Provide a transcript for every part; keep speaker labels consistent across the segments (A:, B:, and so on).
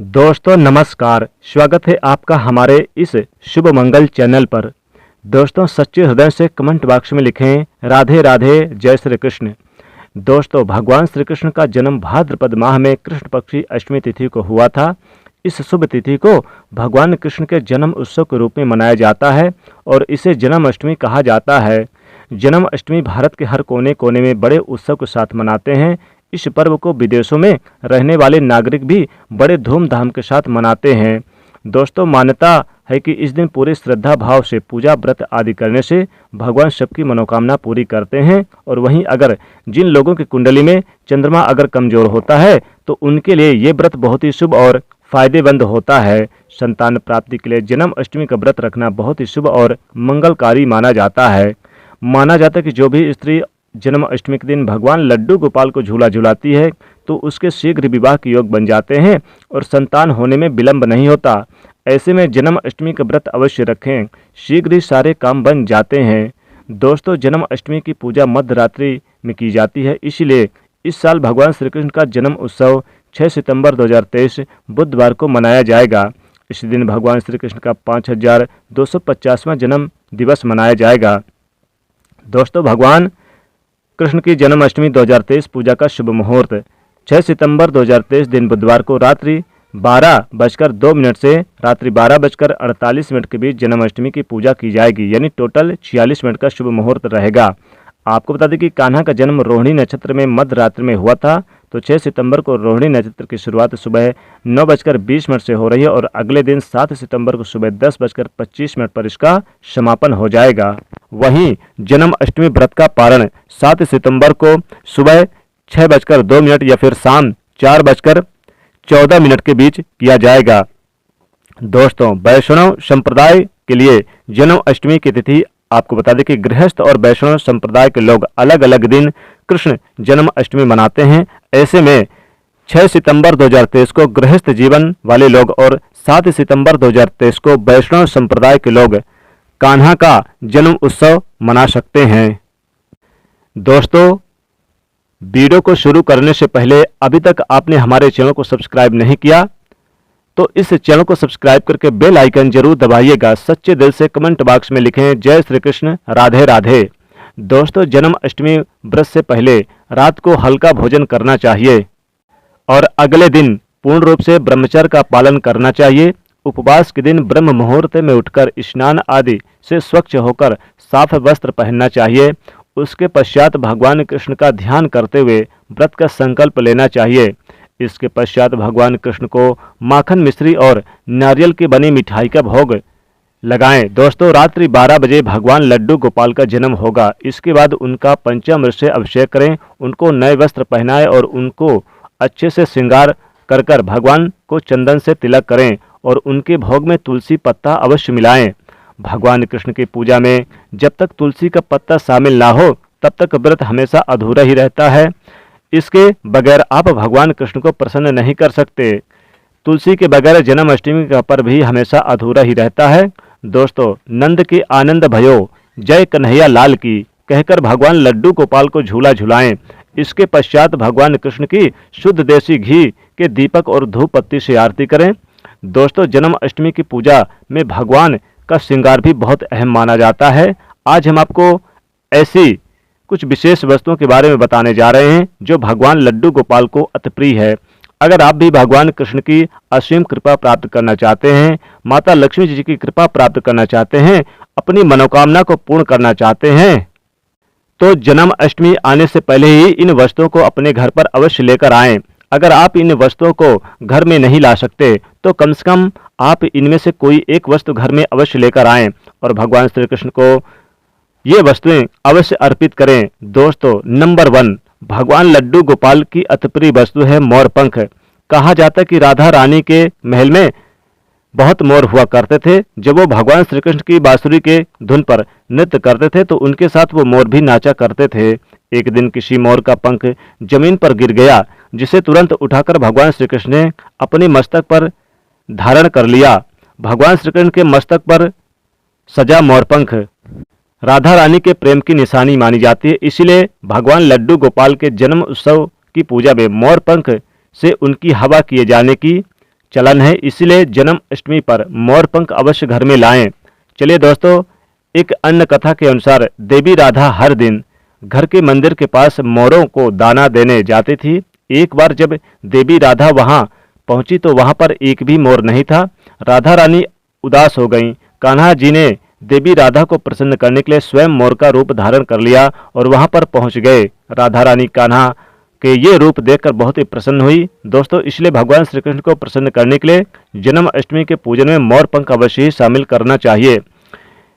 A: दोस्तों नमस्कार। स्वागत है आपका हमारे इस शुभ मंगल चैनल पर। दोस्तों सच्चे हृदय से कमेंट बॉक्स में लिखें राधे राधे जय श्री कृष्ण। दोस्तों भगवान श्री कृष्ण का जन्म भाद्रपद माह में कृष्ण पक्ष की अष्टमी तिथि को हुआ था। इस शुभ तिथि को भगवान कृष्ण के जन्म उत्सव के रूप में मनाया जाता है और इसे जन्माष्टमी कहा जाता है। जन्माष्टमी भारत के हर कोने कोने में बड़े उत्सव के साथ मनाते हैं। इस पर्व को विदेशों में रहने वाले नागरिक भी बड़े धूमधाम के साथ मनाते हैं। दोस्तों मान्यता है कि इस दिन पूरे श्रद्धा भाव से पूजा व्रत आदि करने से भगवान सबकी मनोकामना पूरी करते हैं। और वहीं अगर जिन लोगों की कुंडली में चंद्रमा अगर कमजोर होता है तो उनके लिए ये व्रत बहुत ही शुभ और फायदेमंद होता है। संतान प्राप्ति के लिए जन्माष्टमी का व्रत रखना बहुत ही शुभ और मंगलकारी माना जाता है। माना जाता है कि जो भी स्त्री जन्माष्टमी के दिन भगवान लड्डू गोपाल को झूला झुलाती है तो उसके शीघ्र विवाह के योग बन जाते हैं और संतान होने में विलंब नहीं होता। ऐसे में जन्माष्टमी का व्रत अवश्य रखें, शीघ्र ही सारे काम बन जाते हैं। दोस्तों जन्माष्टमी की पूजा मध्य रात्रि में की जाती है, इसलिए इस साल भगवान श्री कृष्ण का जन्म उत्सव 6 सितंबर 2023 बुधवार को मनाया जाएगा। इस दिन भगवान श्री कृष्ण का 5250वां जन्म दिवस मनाया जाएगा। दोस्तों भगवान कृष्ण की जन्माष्टमी 2023 पूजा का शुभ मुहूर्त 6 सितंबर 2023 दिन बुधवार को रात्रि 12:02 से रात्रि 12:48 के बीच जन्माष्टमी की पूजा की जाएगी, यानी टोटल 46 मिनट का शुभ मुहूर्त रहेगा। आपको बता दें कि कान्हा का जन्म रोहिणी नक्षत्र में मध्य रात्रि में हुआ था, तो 6 सितंबर को रोहिणी नक्षत्र की शुरुआत सुबह 9:20 से हो रही है और अगले दिन 7 सितंबर को सुबह 10:25 पर इसका समापन हो जाएगा। वहीं जन्माष्टमी व्रत का पारण 7 सितंबर को सुबह 6:02 या फिर शाम 4:14 के बीच किया जाएगा। दोस्तों वैष्णव संप्रदाय के लिए जन्माष्टमी की तिथि आपको बता दें कि गृहस्थ और वैष्णव संप्रदाय के लोग अलग अलग दिन कृष्ण जन्माष्टमी मनाते हैं। ऐसे में 6 सितंबर 2023 को गृहस्थ जीवन वाले लोग और 7 सितंबर 2023 को वैष्णव संप्रदाय के लोग कान्हा का जन्म उत्सव मना सकते हैं। दोस्तों वीडियो को शुरू करने से पहले अभी तक आपने हमारे चैनल को सब्सक्राइब नहीं किया तो इस चैनल को सब्सक्राइब करके बेल आइकन जरूर दबाइएगा। सच्चे दिल से कमेंट बॉक्स में लिखें जय श्री कृष्ण राधे राधे। दोस्तों जन्माष्टमी व्रत से पहले रात को हल्का भोजन करना चाहिए और अगले दिन पूर्ण रूप से ब्रह्मचर्य का पालन करना चाहिए। उपवास के दिन ब्रह्म मुहूर्त में उठकर स्नान आदि से स्वच्छ होकर साफ वस्त्र पहनना चाहिए। उसके पश्चात भगवान कृष्ण का ध्यान करते हुए व्रत का संकल्प लेना चाहिए। इसके पश्चात भगवान कृष्ण को माखन मिश्री और नारियल की बनी मिठाई का भोग लगाएं। दोस्तों रात्रि 12 बजे भगवान लड्डू गोपाल का जन्म होगा। इसके बाद उनका पंचामृत से अभिषेक करें, उनको नए वस्त्र पहनाएं और उनको अच्छे से श्रृंगार कर कर भगवान को चंदन से तिलक करें और उनके भोग में तुलसी पत्ता अवश्य मिलाएं। भगवान कृष्ण की पूजा में जब तक तुलसी का पत्ता शामिल ना हो तब तक व्रत हमेशा अधूरा ही रहता है। इसके बगैर आप भगवान कृष्ण को प्रसन्न नहीं कर सकते। तुलसी के बगैर जन्माष्टमी का पर्व भी हमेशा अधूरा ही रहता है। दोस्तों नंद के आनंद भयो जय कन्हैया लाल की कहकर भगवान लड्डू गोपाल को झूला झुलाएं। इसके पश्चात भगवान कृष्ण की शुद्ध देसी घी के दीपक और धूप पत्ती से आरती करें। दोस्तों जन्माष्टमी की पूजा में भगवान का श्रृंगार भी बहुत अहम माना जाता है। आज हम आपको ऐसी कुछ विशेष वस्तुओं के बारे में बताने जा रहे हैं जो भगवान लड्डू गोपाल को अति प्रिय है। अगर आप भी भगवान कृष्ण की असीम कृपा प्राप्त करना चाहते हैं, माता लक्ष्मी जी की कृपा प्राप्त करना चाहते हैं, अपनी मनोकामना को पूर्ण करना चाहते हैं तो जन्माष्टमी आने से पहले ही इन वस्तुओं को अपने घर पर अवश्य लेकर आएं। अगर आप इन वस्तुओं को घर में नहीं ला सकते तो कम से कम आप इनमें से कोई एक वस्तु घर में अवश्य लेकर आएं और भगवान श्री कृष्ण को ये वस्तुएं अवश्य अर्पित करें। दोस्तों नंबर 1 भगवान लड्डू गोपाल की अति प्रिय वस्तु है मोर पंख। कहा जाता है कि राधा रानी के महल में बहुत मोर हुआ करते थे। जब वो भगवान श्री कृष्ण की बांसुरी के धुन पर नृत्य करते थे तो उनके साथ वो मोर भी नाचा करते थे। एक दिन किसी मोर का पंख जमीन पर गिर गया, जिसे तुरंत उठाकर भगवान श्री कृष्ण ने अपने मस्तक पर धारण कर लिया। भगवान श्री कृष्ण के मस्तक पर सजा मोरपंख राधा रानी के प्रेम की निशानी मानी जाती है। इसलिए भगवान लड्डू गोपाल के जन्म उत्सव की पूजा में मोरपंख से उनकी हवा किए जाने की चलन है, इसलिए जन्माष्टमी पर मोर पंख अवश्य घर में लाएं। चलिए दोस्तों, एक अन्य कथा के अनुसार देवी राधा हर दिन घर के मंदिर के पास मोरों को दाना देने जाती थी। एक बार जब देवी राधा वहां पहुंची तो वहां पर एक भी मोर नहीं था। राधा रानी उदास हो गईं। कान्हा जी ने देवी राधा को प्रसन्न करने के लिए स्वयं मोर का रूप धारण कर लिया और वहां पर पहुंच गए। राधा रानी कान्हा के ये रूप देखकर बहुत ही प्रसन्न हुई। दोस्तों, इसलिए भगवान श्री कृष्ण को प्रसन्न करने के लिए जन्माष्टमी के पूजन में मोर पंख अवश्य ही शामिल करना चाहिए।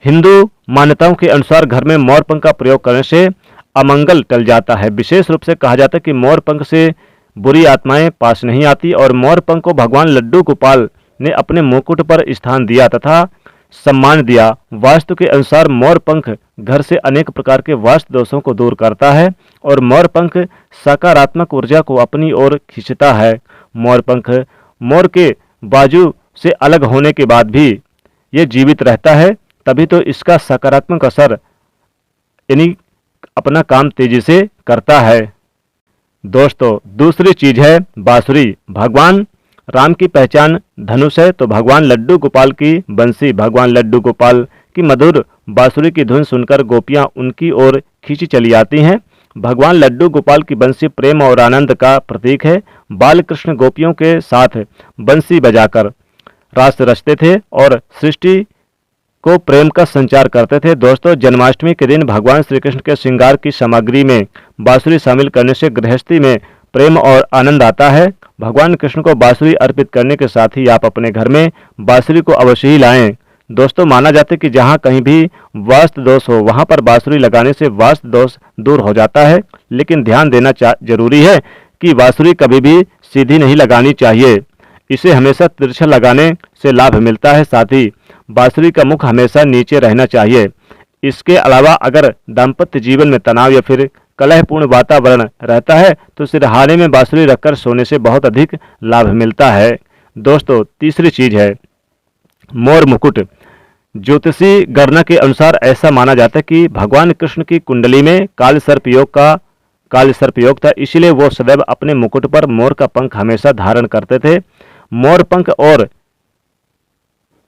A: हिंदू मान्यताओं के अनुसार घर में मोर पंख का प्रयोग करने से अमंगल टल जाता है। विशेष रूप से कहा जाता है कि मोर पंख से बुरी आत्माएं पास नहीं आती और मोर पंख को भगवान लड्डू गोपाल ने अपने मुकुट पर स्थान दिया तथा सम्मान दिया। वास्तु के अनुसार मोर पंख घर से अनेक प्रकार के वास्तु दोषों को दूर करता है और मोर पंख सकारात्मक ऊर्जा को अपनी ओर खींचता है। मोर पंख मोर के बाजू से अलग होने के बाद भी ये जीवित रहता है, तभी तो इसका सकारात्मक असर यानी अपना काम तेजी से करता है। दोस्तों, दूसरी चीज है बांसुरी। भगवान राम की पहचान धनुष है, तो भगवान लड्डू गोपाल की बंसी। भगवान लड्डू गोपाल की मधुर बांसुरी की धुन सुनकर गोपियां उनकी ओर खींची चली आती हैं। भगवान लड्डू गोपाल की बंसी प्रेम और आनंद का प्रतीक है। बाल कृष्ण गोपियों के साथ बंसी बजाकर रास रचते थे और सृष्टि को प्रेम का संचार करते थे। दोस्तों, जन्माष्टमी के दिन भगवान श्री कृष्ण के श्रृंगार की सामग्री में बांसुरी शामिल करने से गृहस्थी में प्रेम और आनंद आता है। भगवान कृष्ण को बांसुरी अर्पित करने के साथ ही आप अपने घर में बांसुरी को अवश्य ही लाएं। दोस्तों, माना जाता है कि जहां कहीं भी वास्तु दोष हो वहां पर बांसुरी लगाने से वास्तु दोष दूर हो जाता है। लेकिन ध्यान देना जरूरी है कि बांसुरी कभी भी सीधी नहीं लगानी चाहिए। इसे हमेशा तिरछा लगाने से लाभ मिलता है। साथ ही बांसुरी का मुख हमेशा नीचे रहना चाहिए। इसके अलावा अगर दाम्पत्य जीवन में तनाव या फिर कलहपूर्ण वातावरण रहता है तो सिरहाने में बांसुरी रखकर सोने से बहुत अधिक लाभ मिलता है। दोस्तों, तीसरी चीज है मोर मुकुट। ज्योतिषी गणना के अनुसार ऐसा माना जाता है कि भगवान कृष्ण की कुंडली में काल सर्प योग था, इसलिए वो सदैव अपने मुकुट पर मोर का पंख हमेशा धारण करते थे। मोर पंख और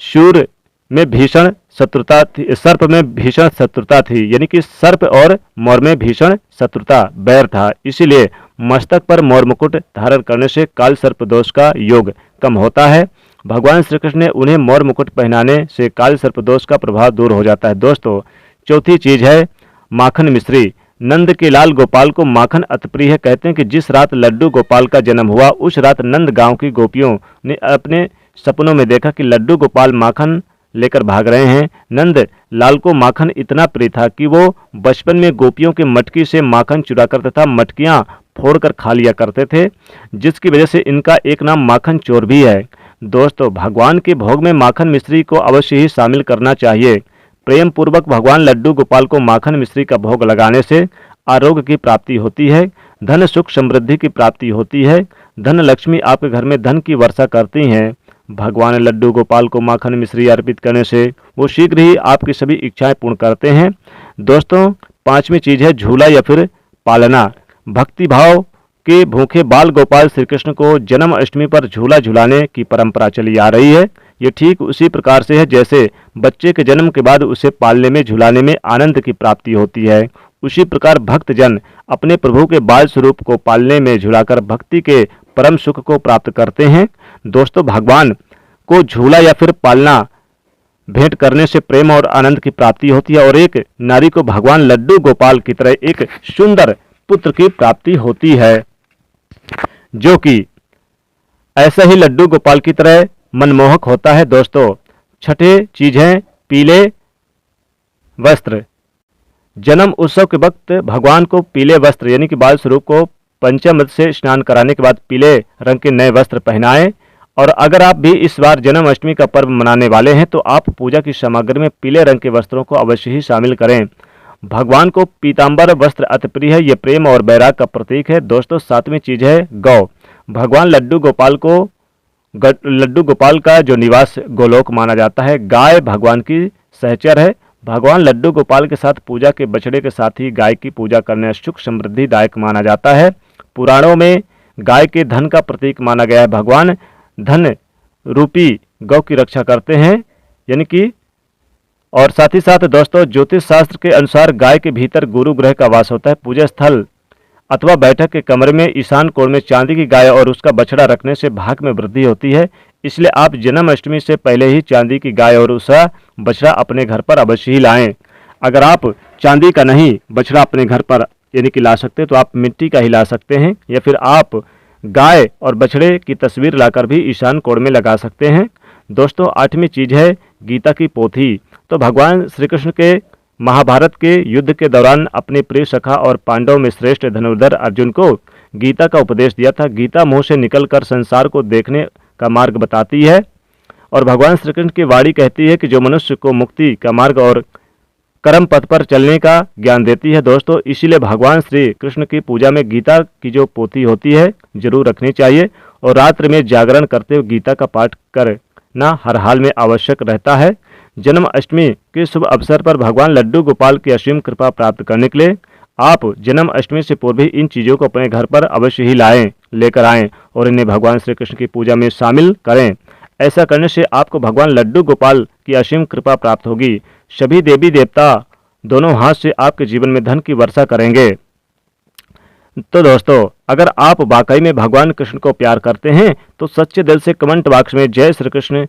A: शूर में भीषण शत्रुता थी, सर्प में भीषण शत्रुता थी, यानी कि सर्प और मोर में भीषण शत्रुता बैर था। इसीलिए मस्तक पर मोर मुकुट धारण करने से काल सर्प दोष का योग कम होता है। भगवान श्री कृष्ण ने उन्हें मोर मुकुट पहनाने से काल सर्प दोष का प्रभाव दूर हो जाता है। दोस्तों, चौथी चीज है माखन मिश्री। नंद के लाल गोपाल को माखन अति प्रिय है। कहते हैं कि जिस रात लड्डू गोपाल का जन्म हुआ उस रात नंद गांव की गोपियों ने अपने सपनों में देखा कि लड्डू गोपाल माखन लेकर भाग रहे हैं। नंद लाल को माखन इतना प्रिय था कि वो बचपन में गोपियों के मटकी से माखन चुरा कर तथा मटकियां फोड़कर खा लिया करते थे, जिसकी वजह से इनका एक नाम माखन चोर भी है। दोस्तों, भगवान के भोग में माखन मिश्री को अवश्य ही शामिल करना चाहिए। प्रेम पूर्वक भगवान लड्डू गोपाल को माखन मिश्री का भोग लगाने से आरोग्य की प्राप्ति होती है, धन सुख समृद्धि की प्राप्ति होती है, धन लक्ष्मी आपके घर में धन की वर्षा करती हैं। भगवान लड्डू गोपाल को माखन मिश्री अर्पित करने से वो शीघ्र ही आपकी सभी इच्छाएं पूर्ण करते हैं। दोस्तों, पांचवी चीज है झूला या फिर पालना। भक्ति भाव के भूखे बाल गोपाल श्री कृष्ण को जन्माष्टमी पर झूला झुलाने की परंपरा चली आ रही है। ये ठीक उसी प्रकार से है जैसे बच्चे के जन्म के बाद उसे पालने में झुलाने में आनंद की प्राप्ति होती है, उसी प्रकार भक्तजन अपने प्रभु के बाल स्वरूप को पालने में झुलाकर भक्ति के परम सुख को प्राप्त करते हैं। दोस्तों, भगवान को झूला या फिर पालना भेंट करने से प्रेम और आनंद की प्राप्ति होती है और एक नारी को भगवान लड्डू गोपाल की तरह एक सुंदर पुत्र की प्राप्ति होती है, जो कि ऐसा ही लड्डू गोपाल की तरह मनमोहक होता है। दोस्तों, छठे चीज है पीले वस्त्र। जन्म उत्सव के वक्त भगवान को पीले वस्त्र यानी कि बाल स्वरूप को पंचामृत से स्नान कराने के बाद पीले रंग के नए वस्त्र पहनाएं। और अगर आप भी इस बार जन्माष्टमी का पर्व मनाने वाले हैं तो आप पूजा की सामग्री में पीले रंग के वस्त्रों को अवश्य ही शामिल करें। भगवान को पीतांबर वस्त्र अति प्रिय है, ये प्रेम और बैराग का प्रतीक है। दोस्तों, सातवीं चीज है गौ। भगवान लड्डू गोपाल का जो निवास गोलोक माना जाता है। गाय भगवान की सहचर है। भगवान लड्डू गोपाल के साथ पूजा के बछड़े के साथ ही गाय की पूजा करना सुख समृद्धिदायक माना जाता है। पुराणों में गाय के धन का प्रतीक माना गया है। भगवान धन रूपी गौ की रक्षा करते हैं, यानी कि और साथ ही साथ दोस्तों ज्योतिष शास्त्र के अनुसार गाय के भीतर गुरु ग्रह का वास होता है। पूजा स्थल अथवा बैठक के कमरे में ईशान कोण में चांदी की गाय और उसका बछड़ा रखने से भाग्य में वृद्धि होती है। इसलिए आप जन्माष्टमी से पहले ही चांदी की गाय और उसका बछड़ा अपने घर पर अवश्य ही लाएं। अगर आप चांदी का नहीं बछड़ा अपने घर पर यानी कि ला सकते तो आप मिट्टी का ही ला सकते हैं, या फिर आप गाय और बछड़े की तस्वीर लाकर भी ईशान कोण में लगा सकते हैं। दोस्तों 8वीं चीज है गीता की पोथी। तो भगवान श्री कृष्ण के महाभारत के युद्ध के दौरान अपने प्रिय सखा और पांडवों में श्रेष्ठ धनुर्धर अर्जुन को गीता का उपदेश दिया था। गीता मुंह से निकलकर संसार को देखने का मार्ग बताती है और भगवान श्री कृष्ण की वाणी कहती है कि जो मनुष्य को मुक्ति का मार्ग और कर्म पथ पर चलने का ज्ञान देती है। दोस्तों इसीलिए भगवान श्री कृष्ण की पूजा में गीता की जो पोथी होती है जरूर रखनी चाहिए और रात्रि में जागरण करते हुए गीता का पाठ करना हर हाल में आवश्यक रहता है। जन्माष्टमी के शुभ अवसर पर भगवान लड्डू गोपाल की असीम कृपा प्राप्त करने के लिए आप जन्माष्टमी से पूर्व ही इन चीज़ों को अपने घर पर अवश्य ही लेकर आएं और इन्हें भगवान श्री कृष्ण की पूजा में शामिल करें। ऐसा करने से आपको भगवान लड्डू गोपाल की असीम कृपा प्राप्त होगी। सभी देवी देवता दोनों हाथ से आपके जीवन में धन की वर्षा करेंगे। तो दोस्तों अगर आप वाकई में भगवान कृष्ण को प्यार करते हैं तो सच्चे दिल से कमेंट बॉक्स में जय श्री कृष्ण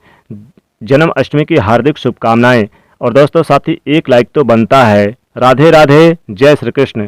A: जन्माष्टमी की हार्दिक शुभकामनाएं और दोस्तों साथ ही एक लाइक तो बनता है। राधे राधे, जय श्री कृष्ण।